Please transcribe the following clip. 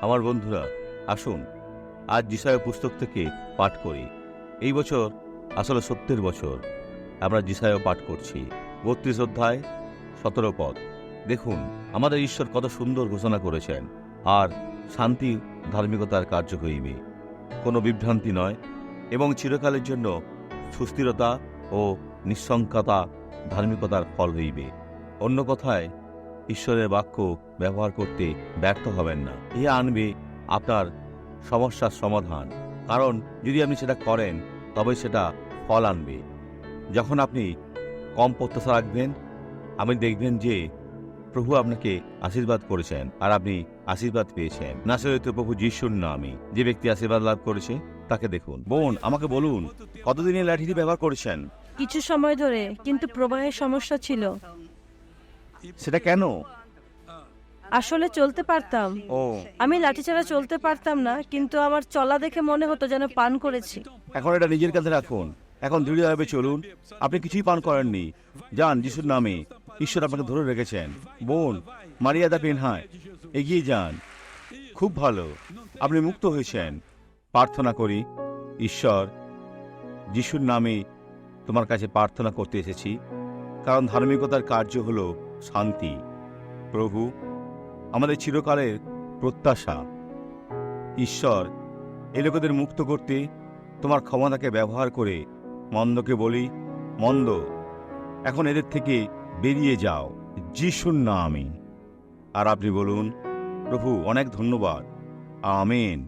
আমার বন্ধুরা, আসুন আজ যিশায়া পুস্তক থেকে পাঠ করি। এই বছর আসলে সত্যের বছর। আমরা যিশায়া পাঠ করছি 32 অধ্যায় 17 পদ। দেখুন, আমাদের ঈশ্বর কত সুন্দর ঘোষণা করেছেন। আর শান্তি ধার্মিকতার কার্য হইবে, কোনো বিভ্রান্তি নয়, এবং চিরকালের জন্য সুস্থিরতা ও নিঃশঙ্কতা ধার্মিকতার ফল হইবে। অন্য কথায় ঈশ্বরের বাক্য ব্যবহার করতে ব্যর্থ হবেন না। ইহা আনবে আপনার সমস্যার সমাধান, কারণ যদি আপনি সেটা করেন তবে সেটা ফল আনবে। যখন আপনি কম প্রত্যাশা রাখবেন, আপনি দেখবেন যে প্রভু আপনাকে আশীর্বাদ করেছেন আর আপনি আশীর্বাদ পেয়েছেন। নাসরীয় প্রভু যিশুর নামে যে ব্যক্তি আশীর্বাদ লাভ করেছে তাকে দেখুন। বোন, আমাকে বলুন, কতদিন এই লাঠিটি ব্যবহার করেছেন? কিছু সময় ধরে, কিন্তু প্রবাহের সমস্যা ছিল। সেটা কেন? আসলে চলতে পারতাম, ও, আমি লাঠি ছাড়া চলতে পারতাম না, কিন্তু আমার চলা দেখে মনে হতো যেন পান করেছি। এখন এটা নিজের কাছে রাখুন। এখন দৃঢ়ভাবে চলুন। আপনি কিছুই পান করেননি। যান, যিশুর নামে ঈশ্বর আপনাকে ধরে রেখেছেন। বোন মারিয়া দা পেনহায়, এগিয়ে যান। খুব ভালো, আপনি মুক্ত হয়েছেন। প্রার্থনা করি। ঈশ্বর, যিশুর নামে তোমার কাছে প্রার্থনা করতে এসেছি, কারণ ধার্মিকতার কার্য হলো শান্তি। প্রভু, আমাদের চিরকালের প্রত্যাশা। ঈশ্বর, এই লোকেদের মুক্ত করতে তোমার ক্ষমতাকে ব্যবহার করে মন্দকে বলি, মন্দ, এখন এদের থেকে বেরিয়ে যাও, যিশুর নামে। আর আপনি বলুন, প্রভু অনেক ধন্যবাদ, আমেন।